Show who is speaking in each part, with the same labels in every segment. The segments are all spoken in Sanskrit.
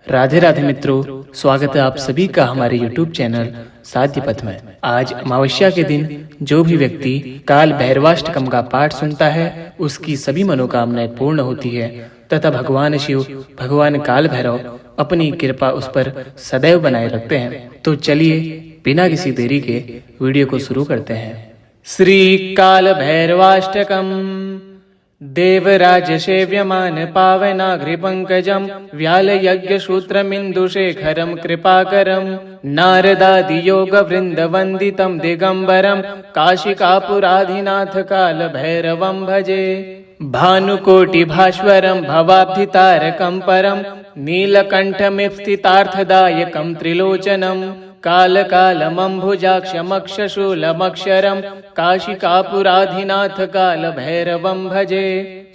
Speaker 1: राधे राधे मित्रों, स्वागत है आप सभी का हमारे YouTube चैनल साध्य पथ में। आज अमावस्या के दिन जो भी व्यक्ति काल भैरवाष्टकम का पाठ सुनता है उसकी सभी मनोकामनाएं पूर्ण होती है तथा भगवान शिव, भगवान काल भैरव अपनी कृपा उस पर सदैव बनाए रखते हैं। तो चलिए बिना किसी देरी के वीडियो को शुरू करते हैं। श्री काल भैरवाष्टकम। देवराज सेव्यमान पावनाघ्रिपङ्कजं व्यालयज्ञसूत्रमिन्दुशेखरं कृपाकरं नारदादियोगवृन्दवन्दितं दिगम्बरं काशिकापुराधिनाथ कालभैरवं भजे। भानुकोटिभास्वरं भवाब्धितारकं परं नीलकण्ठमिप्सितार्थदायकं त्रिलोचनं कालकालमम्भुजाक्षमक्षशूलमक्षरं काशिकापुराधिनाथ कालभैरवं भजे।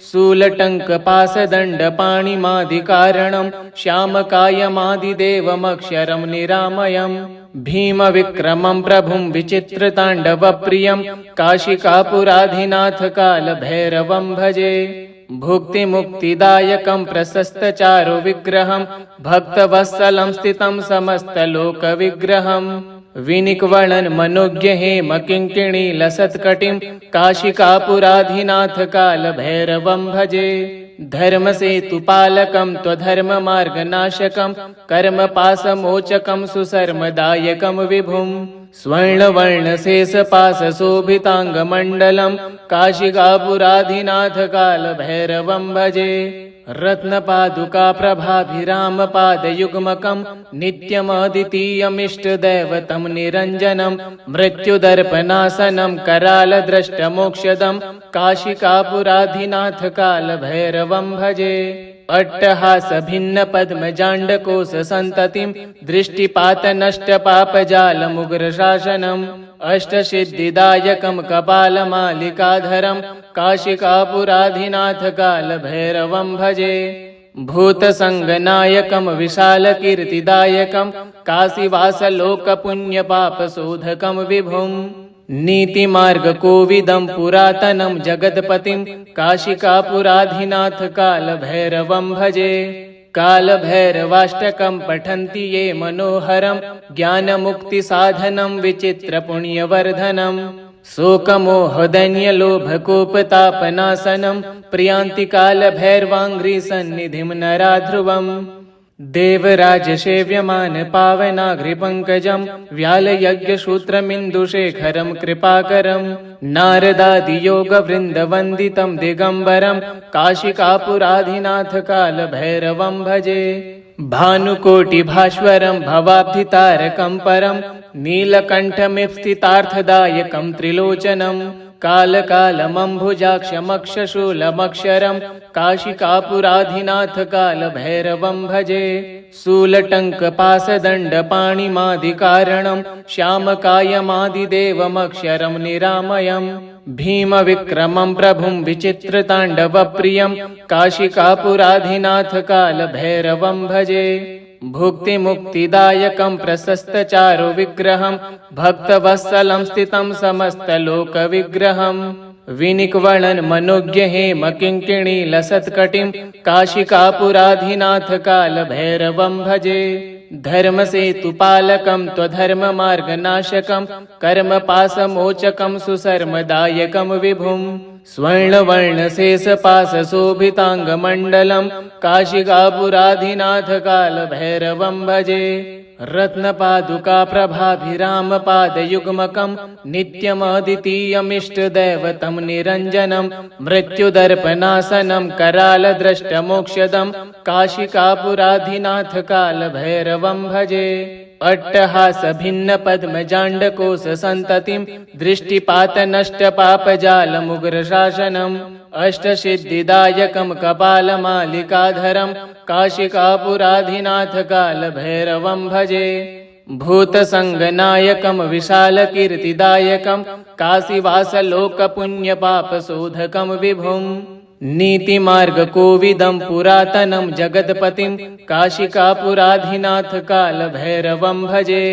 Speaker 1: शूलटङ्कपाशदण्डपाणिमादिकारणं श्यामकायमादिदेवमक्षरं निरामयम् भीमविक्रमं प्रभुं विचित्रताण्डवप्रियं काशिकापुराधिनाथ कालभैरवं भजे। भुक्तिमुक्तिदायकं प्रशस्तचारु विग्रहं भक्तवत्सलं स्थितं समस्तलोकविग्रहं विनिक्वणन् मनोज्ञ हेम किङ्किणी लसत्कटिं काशिकापुराधिनाथ कालभैरवं भजे। धर्मसेतुपालकं त्वधर्ममार्गनाशकं कर्मपाशमोचकं सुशर्मदायकं विभुं स्वर्णवर्णशेषपाशशोभिताङ्गमण्डलं काशिकापुराधिनाथ कालभैरवं भजे। रत्नपादुकाप्रभाभिरामपादयुग्मकं नित्यमद्वितीयमिष्टदैवतं निरञ्जनं मृत्युदर्पणासनं करालद्रष्टमोक्षदं काशिकापुराधिनाथ कालभैरवं भजे। अट्टहासभिन्नपद्मजाण्डकोशसन्ततिं दृष्टिपातनष्टपापजालमुग्रशासनम् अष्टसिद्धिदायकं कपालमालिकाधरं काशिकापुराधिनाथ कालभैरवं भजे। भूतसङ्गनायकं विशालकीर्तिदायकं काशीवासलोकपुण्यपापशोधकं विभुं नीतिमार्गकोविदं पुरातनं जगत्पतिं काशिकापुराधिनाथ कालभैरवं भजे। कालभैरवाष्टकं पठन्ति ये मनोहरं ज्ञानमुक्तिसाधनं विचित्रपुण्यवर्धनं शोकमोहदैन्यलोभकोपतापनाशनं प्रियान्ति कालभैरवाङ्घ्रिसन्निधिं नराध्रुवम् देवराज सेव्यमान पावनाघ्रिपङ्कजं व्यालयज्ञसूत्रमिन्दुशेखरं कृपाकरं नारदादियोगवृन्दवन्दितं दिगम्बरं काशिकापुराधिनाथ कालभैरवं भजे। भानुकोटिभास्वरं भवाब्धितारकं परं नीलकण्ठमिप्सितार्थदायकं त्रिलोचनं कालकालमम्भुजाक्षमक्षशूलमक्षरं काशिकापुराधिनाथ कालभैरवं भजे। शूलटङ्कपाशदण्डपाणिमादिकारणं श्यामकायमादिदेवमक्षरं निरामयम् भीमविक्रमं प्रभुं विचित्रताण्डवप्रियं काशिकापुराधिनाथ कालभैरवं भजे। भुक्तिमुक्तिदायकं प्रशस्तचारु विग्रहं भक्तवत्सलं स्थितं समस्तलोकविग्रहं विनिक्वणन् मनोज्ञ हेम किङ्किणी लसत्कटिं काशिकापुराधिनाथ कालभैरवं भजे। धर्मसेतुपालकं त्वधर्ममार्गनाशकं कर्मपाशमोचकं सुशर्मदायकं विभुं स्वर्णवर्णशेषपाशशोभिताङ्गमण्डलं काशिकापुराधिनाथ कालभैरवं भजे। रत्नपादुकाप्रभाभिरामपादयुग्मकं नित्यमद्वितीयमिष्टदैवतं निरञ्जनं मृत्युदर्पणासनं करालद्रष्टमोक्षदं काशिकापुराधिनाथ कालभैरवं भजे। अट्टहासभिन्नपद्मजाण्डकोशसन्ततिं दृष्टिपातनष्टपापजालमुग्रशासनम् अष्टसिद्धिदायकं कपालमालिकाधरं काशिकापुराधिनाथ कालभैरवं भजे। भूतसङ्गनायकं विशालकीर्तिदायकं काशीवासलोकपुण्यपापशोधकं विभुं नीतिमार्गकोविदं पुरातनं जगत्पतिं काशिकापुराधिनाथ कालभैरवं भजे।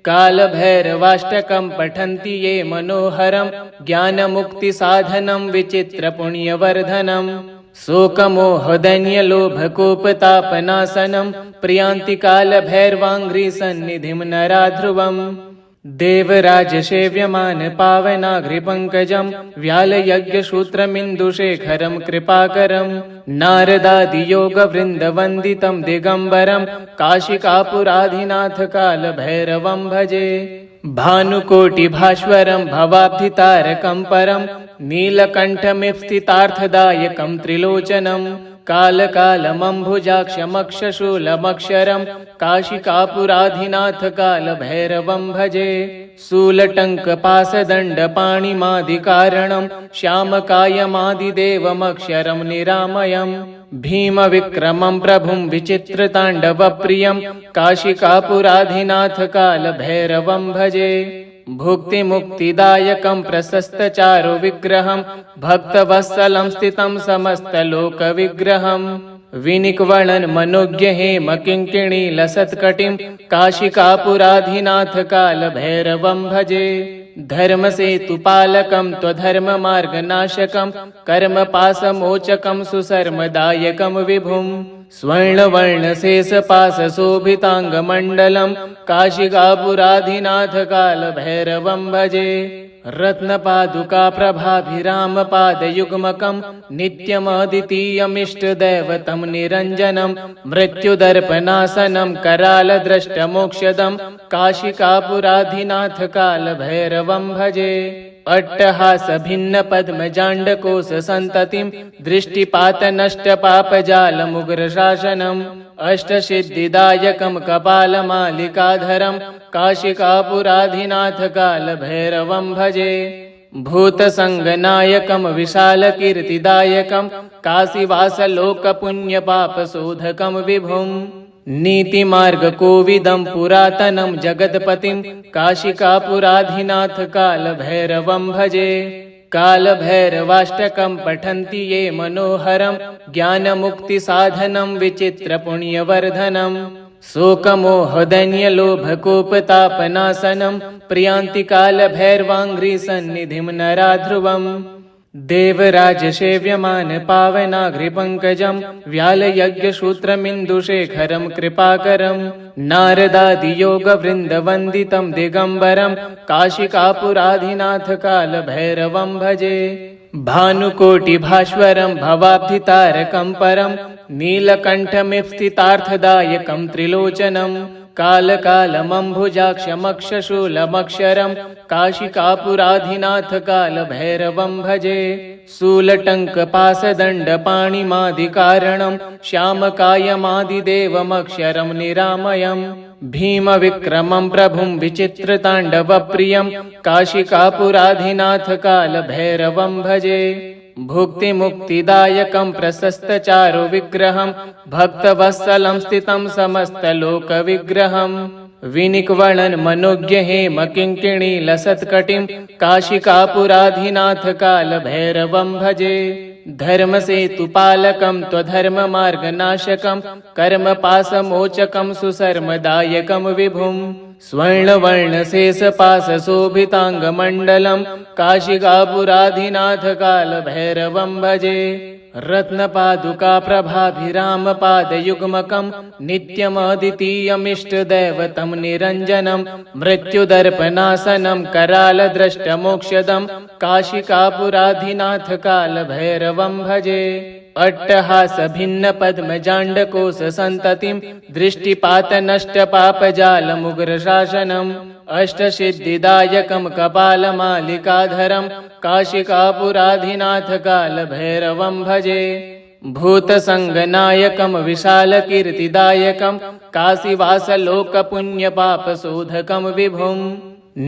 Speaker 1: कालभैरवाष्टकं पठन्ति ये मनोहरं ज्ञानमुक्तिसाधनं विचित्रपुण्यवर्धनं शोकमोहदैन्यलोभकोपतापनाशनं प्रियान्ति कालभैरवाङ्घ्रिसन्निधिं नराध्रुवम् देवराजसेव्यमान पावनाघ्रिपङ्कजं व्यालयज्ञसूत्रमिन्दुशेखरं कृपाकरं नारदादियोगवृन्दवन्दितं दिगम्बरं काशिकापुराधिनाथकालभैरवं भजे भानुकोटिभास्वरं भवाब्धितारकं परं नीलकण्ठमिप्सितार्थदायकं त्रिलोचनं कालकालमम्भुजाक्षमक्षशूलमक्षरं काशिकापुराधिनाथकालभैरवं भजे शूलटङ्कपासदण्डपाणिमादिकारणं श्यामकायमादिदेवमक्षरं निरामयम् भीमविक्रमं प्रभुं विचित्रताण्डवप्रियं काशिकापुराधिनाथकालभैरवं भजे भुक्तिमुक्तिदायकं प्रशस्तचारु विग्रहं भक्तवत्सलं स्थितं समस्तलोकविग्रहं विनिक्वणन् मनोज्ञ हेम किङ्किणी लसत्कटिं काशिकापुराधिनाथकालभैरवं भजे धर्मसेतुपालकं त्वधर्ममार्गनाशकं कर्मपाशमोचकं सुशर्मदायकं विभुं स्वर्णवर्णशेषपाशशोभिताङ्गमण्डलं काशिकापुराधिनाथकालभैरवं भजे रत्नपादुकाप्रभाभिरामपादयुग्मकं नित्यमद्वितीयमिष्टदैवतं निरञ्जनं मृत्युदर्पणासनं करालद्रष्टमोक्षदं काशिकापुराधिनाथकालभैरवं भजे अट्टहासभिन्नपद्मजाण्डकोशसन्ततिं दृष्टिपातनष्टपापजालमुग्रशासनम् अष्टसिद्धिदायकं कपालमालिकाधरं काशिकापुराधिनाथकालभैरवं भजे भूतसङ्गनायकं विशालकीर्तिदायकं काशीवासलोकपुण्यपापशोधकं विभुं नीतिमार्गकोविदं पुरातनं जगत्पतिं काशिकापुराधिनाथकालभैरवं भजे कालभैरवाष्टकं पठन्ति ये मनोहरं ज्ञानमुक्तिसाधनं विचित्रपुण्यवर्धनं शोकमोहदैन्यलोभकोपतापनाशनं प्रियान्ति कालभैरवाङ्घ्रिसन्निधिं नराध्रुवम् देवराजसेव्यमान पावनाघ्रिपङ्कजं व्यालयज्ञसूत्रमिन्दुशेखरं कृपाकरं नारदादियोगवृन्दवन्दितं दिगम्बरं काशिकापुराधिनाथकालभैरवं भजे भानुकोटिभास्वरं भवाब्धितारकं परं नीलकण्ठमिप्सितार्थदायकं त्रिलोचनं कालकालमम्भुजाक्षमक्षशूलमक्षरं काशिकापुराधिनाथकालभैरवं भजे शूलटङ्कपासदण्डपाणिमादिकारणं श्यामकायमादिदेवमक्षरं निरामयम् भीमविक्रमं प्रभुं विचित्रताण्डवप्रियं काशिकापुराधिनाथकालभैरवं भजे भुक्तिमुक्तिदायकं प्रशस्तचारु विग्रहं भक्तवत्सलं स्थितं समस्तलोकविग्रहं विनिक्वणन् मनोज्ञ हेम किङ्किणी लसत्कटिं काशिकापुराधिनाथकालभैरवं भजे धर्मसेतुपालकं त्वधर्ममार्गनाशकं कर्मपाशमोचकं सुशर्मदायकं विभुं स्वर्णवर्णशेषपाशशोभिताङ्गमण्डलं काशिकापुराधिनाथकालभैरवं भजे रत्नपादुकाप्रभाभिरामपादयुग्मकं नित्यमद्वितीयमिष्टदैवतं निरञ्जनं मृत्युदर्पणासनं करालद्रष्टमोक्षदं काशिकापुराधिनाथकालभैरवं भजे अट्टहासभिन्नपद्मजाण्डकोशसन्ततिं दृष्टिपातनष्टपापजालमुग्रशासनम् अष्टसिद्धिदायकं कपालमालिकाधरं काशिकापुराधिनाथकालभैरवं भजे भूतसङ्गनायकं विशालकीर्तिदायकं काशीवासलोकपुण्यपापशोधकं विभुं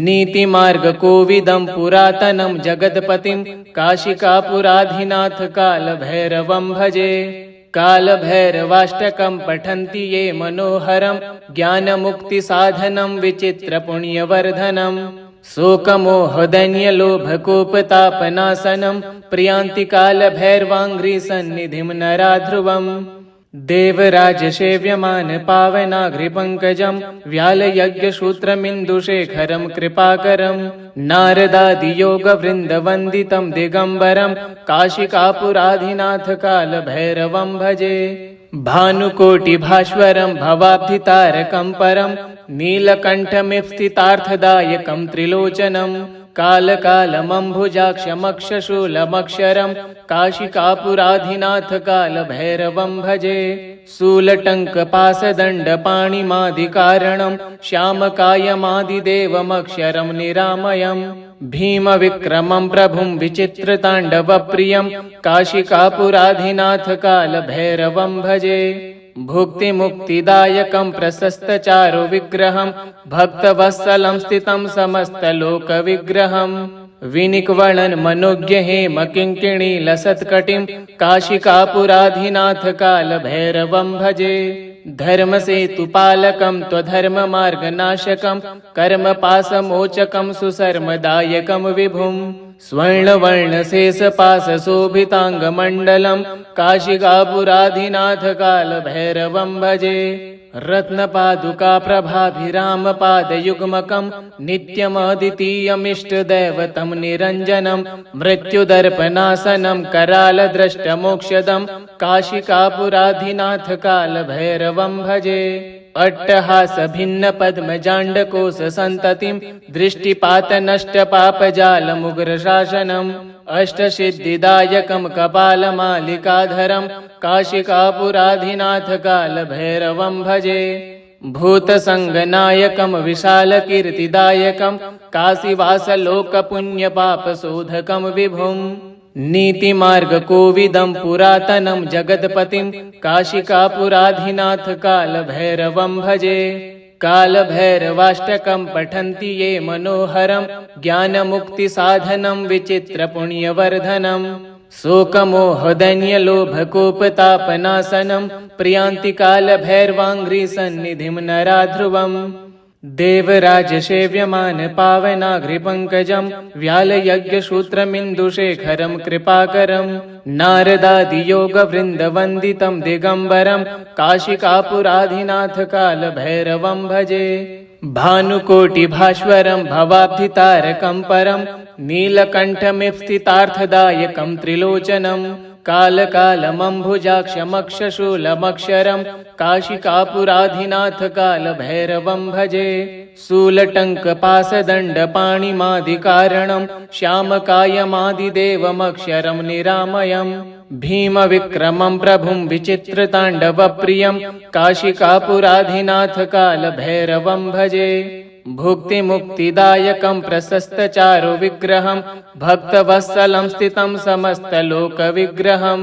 Speaker 1: नीतिमार्गकोविदं पुरातनं जगत्पतिं काशिकापुराधिनाथकालभैरवं भजे कालभैरवाष्टकं पठन्ति ये मनोहरं ज्ञानमुक्तिसाधनं विचित्रपुण्यवर्धनं शोकमोहदैन्यलोभकोपतापनाशनं प्रियान्ति कालभैरवाङ्घ्रिसन्निधिं नराध्रुवम् देवराजसेव्यमान पावनाघ्रिपङ्कजं व्यालयज्ञसूत्रमिन्दुशेखरं कृपाकरं नारदादियोगवृन्दवन्दितं दिगम्बरं काशिकापुराधिनाथकालभैरवं भजे भानुकोटिभास्वरं भवाब्धितारकं परं नीलकण्ठमिव स्थितार्थदायकं त्रिलोचनं कालकालमम्भुजाक्षमक्षशूलमक्षरं काशिकापुराधिनाथकालभैरवं भजे। शूलटङ्कपासदण्डपाणिमादिकारणं श्यामकायमादिदेवमक्षरं निरामयं भीमविक्रमं प्रभुं विचित्रताण्डवप्रियं काशिकापुराधिनाथकालभैरवं भजे। भुक्तिमुक्तिदायकं प्रशस्तचारुविग्रहं भक्तवत्सलं स्थितं समस्तलोकविग्रहं विनिक्वणन् मनोज्ञहेमकिङ्किणीलसत्कटिं काशिकापुराधिनाथकालभैरवं भजे। धर्मसेतुपालकं त्वधर्ममार्गनाशकं कर्मपाशमोचकं सुशर्मदायकं विभुं स्वर्णवर्णशेषपाशशोभिताङ्गमण्डलं काशिकापुराधिनाथकालभैरवं भजे। रत्नपादुकाप्रभाभिरामपादयुग्मकं नित्यमद्वितीयमिष्टदैवतं निरञ्जनं मृत्युदर्पणासनं करालद्रष्टमोक्षदं काशिकापुराधिनाथकालभैरवं भजे। अट्टहासभिन्नपद्मजाण्डकोशसन्ततिं दृष्टिपातनष्टपापजालमुग्रशासनम् अष्टसिद्धिदायकं कपालमालिकाधरं काशिकापुराधिनाथकालभैरवं भजे। भूतसङ्गनायकं विशालकीर्तिदायकं काशीवासलोकपुण्यपापशोधकं विभुं नीतिमार्गकोविदं पुरातनं जगत्पतिं काशिकापुराधिनाथकालभैरवं भजे। कालभैरवाष्टकं पठन्ति ये मनोहरं ज्ञानमुक्तिसाधनं विचित्रपुण्यवर्धनं शोकमोहदैन्यलोभकोपतापनाशनं प्रियान्ति कालभैरवाङ्घ्रिसन्निधिं नराध्रुवम् देवराजसेव्यमान पावनाघ्रिपङ्कजं व्यालयज्ञसूत्रमिन्दुशेखरं कृपाकरं नारदादियोगवृन्दवन्दितं दिगम्बरं काशिकापुराधिनाथकालभैरवं भजे। भानुकोटिभास्वरं भवाब्धितारकं परं नीलकण्ठमिव स्थितार्थदायकं त्रिलोचनं कालकालमम्भुजाक्षमक्षशूलमक्षरं काशिकापुराधिनाथकालभैरवं भजे। शूलटङ्कपासदण्डपाणिमादिकारणं श्यामकायमादिदेवमक्षरं निरामयं भीमविक्रमं प्रभुं विचित्रताण्डवप्रियं काशिकापुराधिनाथकालभैरवं भजे। भुक्तिमुक्तिदायकं प्रशस्तचारुविग्रहं भक्तवत्सलं स्थितं समस्तलोकविग्रहं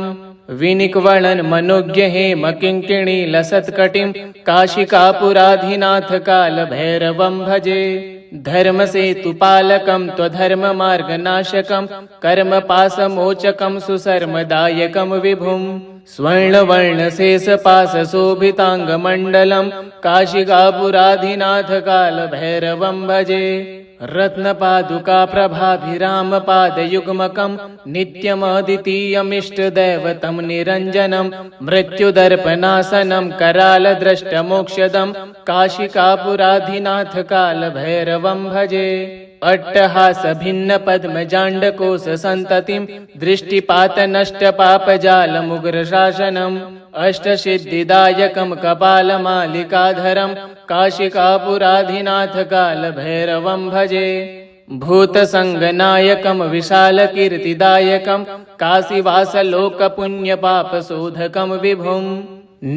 Speaker 1: विनिक्वणन् मनोज्ञहेमकिङ्किणीलसत्कटिं काशिकापुराधिनाथकालभैरवं भजे। धर्मसेतुपालकं त्वधर्ममार्गनाशकं कर्मपाशमोचकं सुशर्मदायकं विभुं स्वर्णवर्णशेषपाशशोभिताङ्गमण्डलं काशिकापुराधिनाथकालभैरवं भजे। रत्नपादुकाप्रभाभिरामपादयुग्मकं नित्यमद्वितीयमिष्टदैवतं निरञ्जनं मृत्युदर्पणासनं करालद्रष्टमोक्षदं काशिकापुराधिनाथकालभैरवं भजे। अट्टहासभिन्नपद्मजाण्डकोशसन्ततिं दृष्टिपातनष्टपापजालमुग्रशासनम् अष्टसिद्धिदायकं कपालमालिकाधरं काशिकापुराधिनाथकालभैरवं भजे। भूतसङ्गनायकं विशालकीर्तिदायकं काशीवासलोकपुण्यपापशोधकं विभुं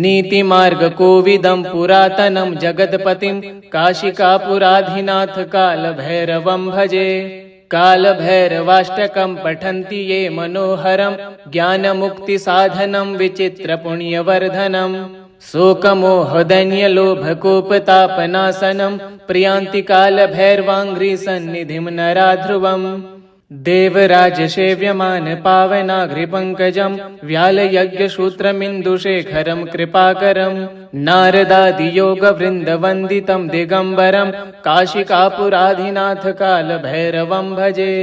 Speaker 1: नीतिमार्गकोविदं पुरातनं जगत्पतिं काशिकापुराधिनाथकालभैरवं भजे। कालभैरवाष्टकं पठन्ति ये मनोहरं ज्ञानमुक्तिसाधनं विचित्रपुण्यवर्धनं शोकमोहदैन्यलोभकोपतापनाशनं प्रियान्ति कालभैरवाङ्घ्रिसन्निधिं नराध्रुवम् देवराजसेव्यमान पावनाघ्रिपङ्कजं व्यालयज्ञसूत्रमिन्दुशेखरं कृपाकरं नारदादियोगवृन्दवन्दितं दिगम्बरं काशिकापुराधिनाथकालभैरवं भजे।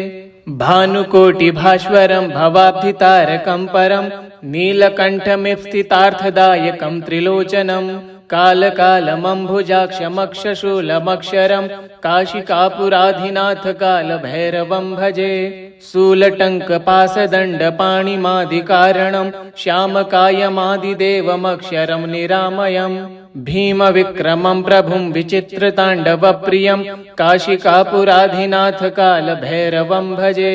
Speaker 1: भानुकोटिभास्वरं भवाब्धितारकं परं नीलकण्ठमिव स्थितार्थदायकं त्रिलोचनं कालकालमम्भुजाक्षमक्षशूलमक्षरं काशिकापुराधिनाथकालभैरवं भजे। शूलटङ्कपासदण्डपाणिमादिकारणं श्यामकायमादिदेवमक्षरं निरामयम् भीमविक्रमं प्रभुं विचित्रताण्डवप्रियं काशिकापुराधिनाथकालभैरवं भजे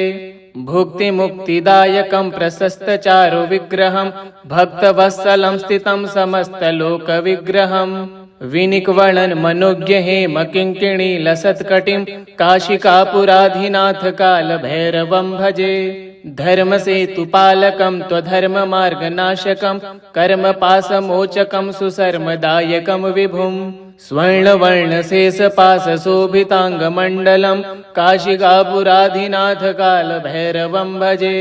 Speaker 1: भुक्तिमुक्तिदायकं प्रशस्तचारुविग्रहं भक्तवत्सलं स्थितं समस्तलोकविग्रहम् विनिक्वणन् मनोज्ञ हेम किङ्किणी लसत्कटिं काशिकापुराधिनाथकालभैरवं भजे धर्मसेतुपालकं त्वधर्ममार्गनाशकं कर्मपाशमोचकं सुसर्मदायकं विभुं स्वर्णवर्णशेषपाशशोभिताङ्गमण्डलं काशिकापुराधिनाथकालभैरवं भजे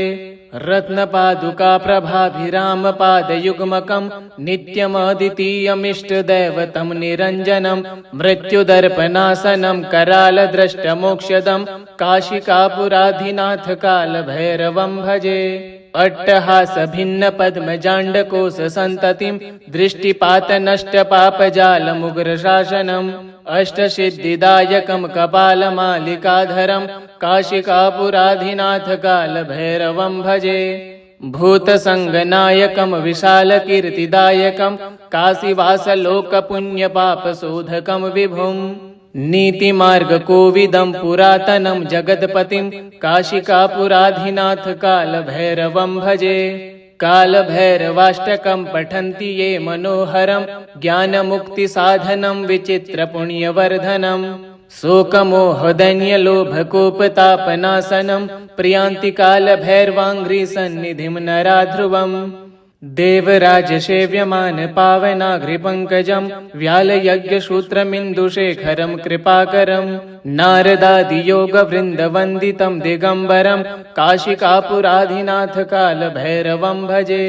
Speaker 1: रत्नपादुकाप्रभाभिरामपादयुग्मकं नित्यमद्वितीयमिष्टदैवतं निरञ्जनं मृत्युदर्पणासनं करालद्रष्टमोक्षदं काशिकापुराधिनाथकालभैरवं भजे अट्टहासभिन्नपद्मजाण्डकोशसन्ततिं दृष्टिपातनष्टपापजालमुग्रशासनम् अष्टसिद्धिदायकं कपालमालिकाधरं काशिकापुराधिनाथकालभैरवं भजे भूतसङ्गनायकं विशालकीर्तिदायकं काशीवासलोकपुण्यपापशोधकं विभुं नीतिमार्गकोविदं पुरातनं जगत्पतिं काशिकापुराधिनाथकालभैरवं भजे कालभैरवाष्टकं पठन्ति ये मनोहरं ज्ञानमुक्तिसाधनं विचित्रपुण्यवर्धनं शोकमोहदैन्यलोभकोपतापनाशनं प्रियान्ति कालभैरवाङ्घ्रिसन्निधिं नराध्रुवम् देवराजसेव्यमान पावनाघ्रिपङ्कजं व्यालयज्ञसूत्रमिन्दुशेखरं कृपाकरं नारदादियोगवृन्दवन्दितं दिगम्बरं काशिकापुराधिनाथकालभैरवं भजे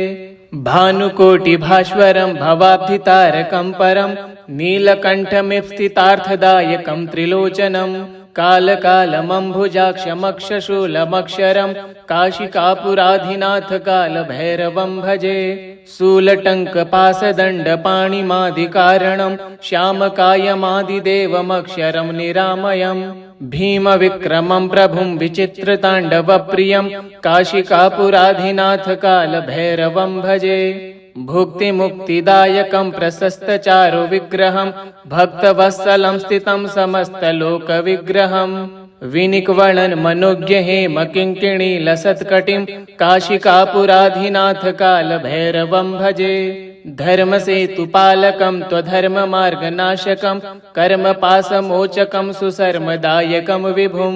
Speaker 1: भानुकोटिभास्वरं भवाब्धितारकं परं नीलकण्ठमिप्सितार्थदायकं त्रिलोचनं कालकालमम्भुजाक्षमक्षशूलमक्षरं काशिकापुराधिनाथकालभैरवं भजे शूलटङ्कपासदण्डपाणिमादिकारणं श्यामकायमादिदेवमक्षरं निरामयम् भीमविक्रमं प्रभुं विचित्रताण्डवप्रियं काशिकापुराधिनाथकालभैरवं भजे भुक्तिमुक्तिदायकं प्रशस्तचारुविग्रहं भक्तवत्सलं स्थितं समस्तलोकविग्रहम् विनिक्वणन् मनोज्ञ हेम किङ्किणी लसत्कटिं काशिकापुराधिनाथकालभैरवं भजे धर्मसेतुपालकं त्वधर्ममार्गनाशकं कर्मपाशमोचकं सुसर्मदायकं विभुं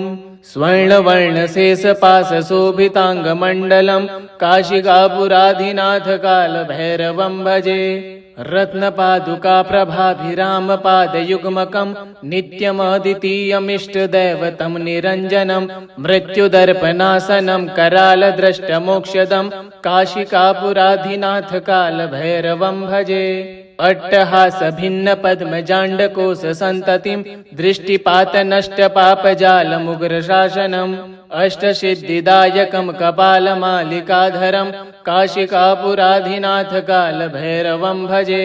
Speaker 1: स्वर्णवर्णशेषपाशशोभिताङ्गमण्डलं काशिकापुराधिनाथकालभैरवं भजे रत्नपादुकाप्रभाभिरामपादयुग्मकं नित्यमद्वितीयमिष्टदैवतं निरञ्जनं मृत्युदर्पणासनं करालद्रष्टमोक्षदं काशिकापुराधिनाथकालभैरवं भजे अट्टहासभिन्नपद्मजाण्डकोशसन्ततिं दृष्टिपातनष्टपापजालमुग्रशासनम् अष्टसिद्धिदायकं कपालमालिकाधरं काशिकापुराधिनाथकालभैरवं भजे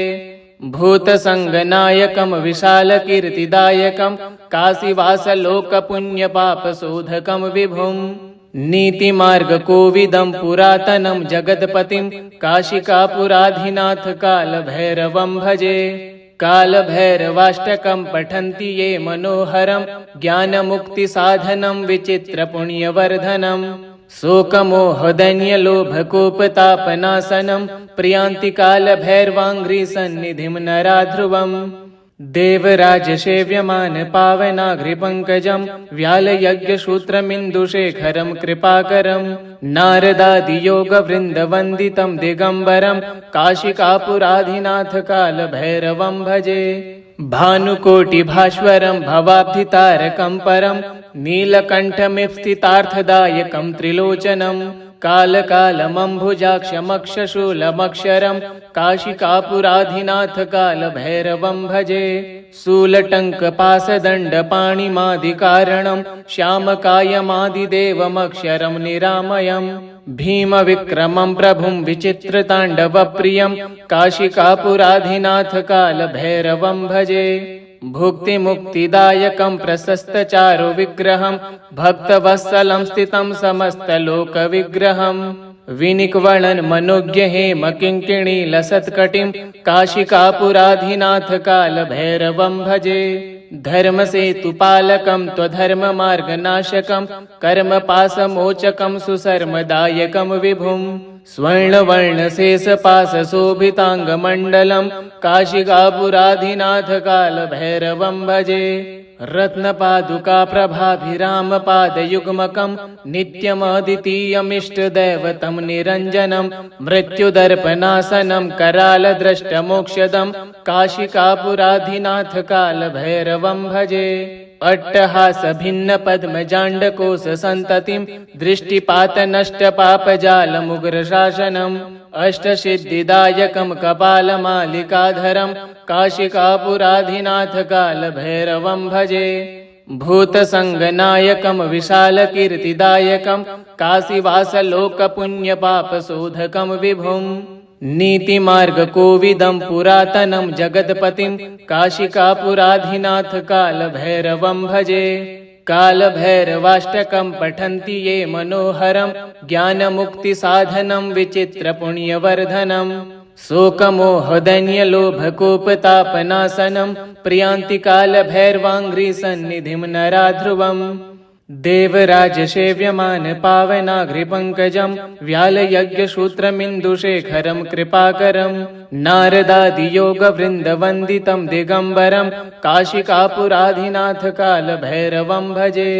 Speaker 1: भूतसङ्गनायकं विशालकीर्तिदायकं काशीवासलोकपुण्यपापशोधकं विभुं नीतिमार्गकोविदं पुरातनं जगत्पतिं काशिकापुराधिनाथकालभैरवं भजे कालभैरवाष्टकं पठन्ति ये मनोहरं ज्ञानमुक्तिसाधनं विचित्रपुण्यवर्धनं शोकमोहदैन्यलोभकोपतापनाशनं प्रियान्ति कालभैरवाङ्घ्रिसन्निधिं नराध्रुवम् देवराजसेव्यमान पावनाघ्रिपङ्कजं व्यालयज्ञसूत्रमिन्दुशेखरं कृपाकरं नारदादियोगवृन्दवन्दितं दिगम्बरं काशिकापुराधिनाथकालभैरवं भजे भानुकोटिभास्वरं भवाब्धितारकं परं नीलकण्ठमिप्सितार्थदायकं त्रिलोचनं कालकालमम्भुजाक्षमक्षशूलमक्षरं काशिकापुराधिनाथकालभैरवं भजे शूलटङ्कपासदण्डपाणिमादिकारणं श्यामकायमादिदेवमक्षरं निरामयम् भीमविक्रमं प्रभुं विचित्रताण्डवप्रियं काशिकापुराधिनाथकालभैरवं भजे भुक्तिमुक्तिदायकं प्रशस्तचारु विग्रहं भक्तवत्सलं स्थितं समस्तलोकविग्रहम् विनिक्वणन् मनोज्ञ हेम किङ्किणी लसत्कटिं काशिकापुराधिनाथ कालभैरवं भजे धर्मसेतुपालकं त्वधर्ममार्गनाशकं कर्मपाशमोचकं सुशर्मदायकं विभुं स्वर्णवर्णशेषपाशशोभिताङ्गमण्डलं काशिकापुराधिनाथ कालभैरवं भजे रत्नपादुका प्रभाभिरामपादयुग्मकं नित्यमद्वितीयमिष्टदैवतं निरञ्जनं मृत्युदर्पणासनं करालद्रष्टमोक्षदं काशिकापुराधिनाथ कालभैरवं भजे अट्टहासभिन्नपद्मजाण्डकोशसन्ततिं दृष्टिपातनष्टपापजालमुग्रशासनम् अष्टसिद्धिदायकं कपालमालिकाधरं काशिकापुराधिनाथ कालभैरवं भजे भूतसङ्गनायकं विशालकीर्तिदायकं काशीवासलोकपुण्यपापशोधकं विभुं नीतिमार्गकोविदं पुरातनं जगत्पतिं काशिकापुराधिनाथ कालभैरवं भजे कालभैरवाष्टकं पठन्ति ये मनोहरं ज्ञानमुक्तिसाधनं विचित्रपुण्यवर्धनं शोकमोहदैन्यलोभकोपतापनाशनं प्रयान्ति कालभैरवाङ्घ्रिसन्निधिं नराध्रुवम् देवराजसेव्यमान पावनाघ्रिपङ्कजं व्यालयज्ञसूत्रमिन्दुशेखरं कृपाकरं नारदादियोगवृन्दवन्दितं दिगम्बरं काशिकापुराधिनाथ कालभैरवं भजे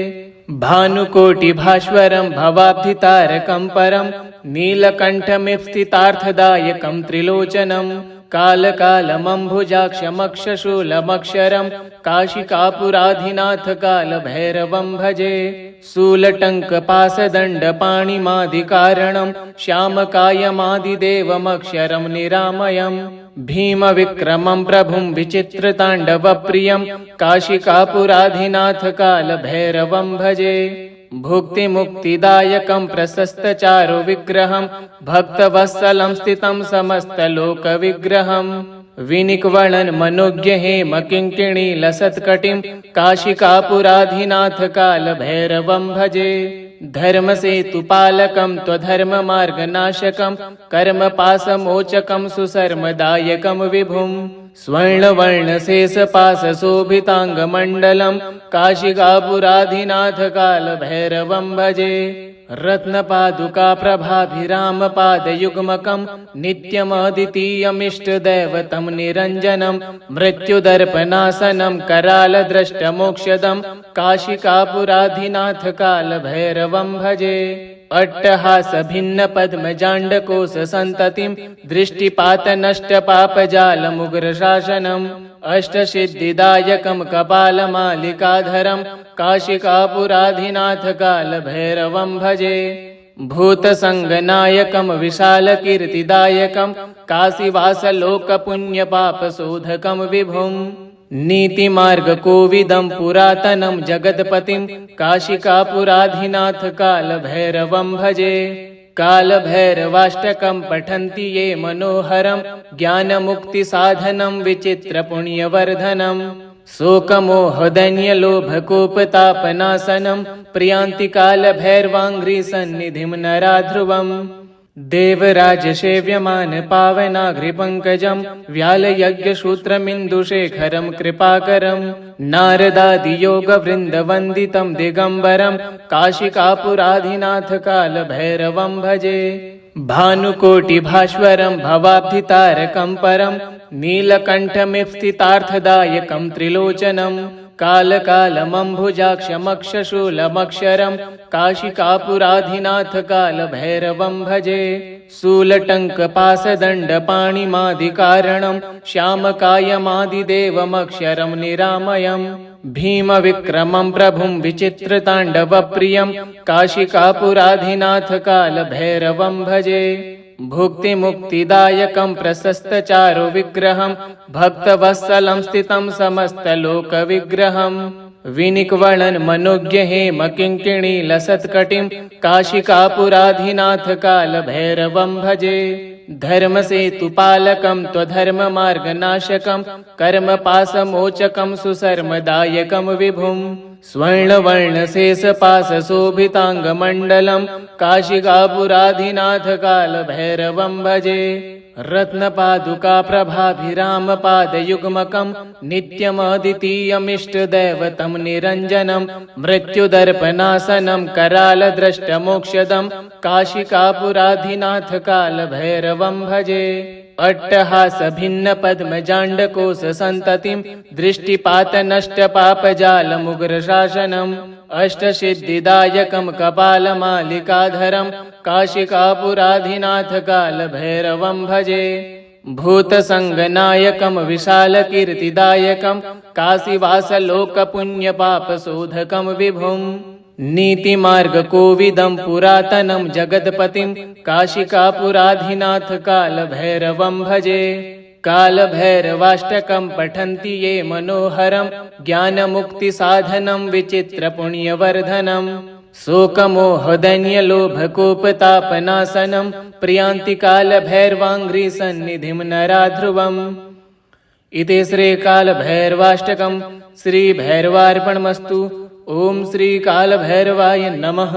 Speaker 1: भानुकोटिभास्वरं भवाब्धितारकं परं नीलकण्ठमिप्सितार्थदायकं त्रिलोचनं कालकालमम्भुजाक्षमक्षशूलमक्षरं काशिकापुराधिनाथ कालभैरवं भजे शूलटङ्कपाशदण्डपाणिमादिकारणं श्यामकायमादिदेवमक्षरं निरामयम् भीमविक्रमं प्रभुं विचित्रताण्डवप्रियं काशिकापुराधिनाथ कालभैरवं भजे भुक्तिमुक्तिदायकं प्रशस्तचारु विग्रहं भक्तवत्सलं स्थितं समस्तलोकविग्रहम् विनिक्वणन् मनोज्ञ हेम किङ्किणी लसत्कटिं काशिकापुराधिनाथ कालभैरवं भजे धर्मसेतुपालकं त्वधर्ममार्गनाशकं कर्मपाशमोचकं सुशर्मदायकं विभुं स्वर्णवर्णशेषपाशशोभिताङ्गमण्डलं काशिकापुराधिनाथ कालभैरवं भजे रत्नपादुका प्रभाभिरामपादयुग्मकं नित्यमद्वितीयमिष्टदैवतं निरञ्जनं मृत्युदर्पणासनं करालद्रष्टमोक्षदं काशिकापुराधिनाथ कालभैरवं भजे अट्टहासभिन्नपद्मजाण्डकोशसन्ततिं दृष्टिपातनष्टपापजालमुग्रशासनम् अष्टसिद्धिदायकं कपालमालिकाधरं काशिकापुराधिनाथ कालभैरवं भजे भूतसङ्गनायकं विशालकीर्तिदायकं काशीवासलोकपुण्यपापशोधकं विभुं नीतिमार्गकोविदं पुरातनं जगत्पतिं काशिकापुराधिनाथ कालभैरवं भजे कालभैरवाष्टकं पठन्ति ये मनोहरं ज्ञानमुक्तिसाधनं विचित्रपुण्यवर्धनं शोकमोहदैन्यलोभकोपतापनाशनं प्रयान्ति कालभैरवाङ्घ्रिसन्निधिं नराध्रुवम् देवराजसेव्यमान पावनाघ्रिपङ्कजं व्यालयज्ञसूत्रमिन्दुशेखरं कृपाकरं नारदादियोगवृन्दवन्दितं दिगम्बरं काशिकापुराधिनाथ कालभैरवं भजे भानुकोटिभास्वरं भवाब्धितारकं परं नीलकण्ठमिप्सितार्थदायकं त्रिलोचनं कालकालमम्भुजाक्षमक्षशूलमक्षरं काशिकापुराधिनाथ कालभैरवं भजे शूलटङ्कपाशदण्डपाणिमादिकारणं श्यामकायमादिदेवमक्षरं निरामयम् भीमविक्रमं प्रभुं विचित्रताण्डवप्रियं काशिकापुराधिनाथ कालभैरवं भजे भुक्तिमुक्तिदायकं प्रशस्तचारु विग्रहं भक्तवत्सलं स्थितं समस्तलोकविग्रहम् विनिक्वणन् मनोज्ञ हेम किङ्किणी लसत्कटिं काशिकापुराधिनाथ कालभैरवं भजे धर्मसेतुपालकं त्वधर्ममार्गनाशकं कर्मपाशमोचकं सुशर्मदायकं विभुं स्वर्णवर्णशेषपाशशोभिताङ्गमण्डलं काशिकापुराधिनाथकालभैरवं भजे रत्नपादुकाप्रभाभिरामपादयुग्मकं नित्यमद्वितीयमिष्टदैवतं निरञ्जनं मृत्युदर्पणासनं करालद्रष्टमोक्षदं काशिकापुराधिनाथकालभैरवं भजे अट्टहासभिन्नपद्मजाण्डकोशसन्ततिं दृष्टिपातनष्टपापजालमुग्रशासनम् अष्टसिद्धिदायकं कपालमालिकाधरं काशिकापुराधिनाथकालभैरवं भजे भूतसङ्गनायकं विशालकीर्तिदायकं काशीवासलोकपुण्यपापशोधकं विभुं नीतिमार्गकोविदं पुरातनं जगत्पतिं काशिकापुराधिनाथकालभैरवं भजे कालभैरवाष्टकं पठन्ति ये मनोहरं ज्ञानमुक्तिसाधनं विचित्रपुण्यवर्धनं शोकमोहदैन्यलोभकोपतापनाशनं प्रियान्ति कालभैरवाङ्घ्रिसन्निधिं नराध्रुवम् इति श्रीकालभैरवाष्टकं श्रीभैरवार्पणमस्तु। ओम श्री कालभैरवाय नमः।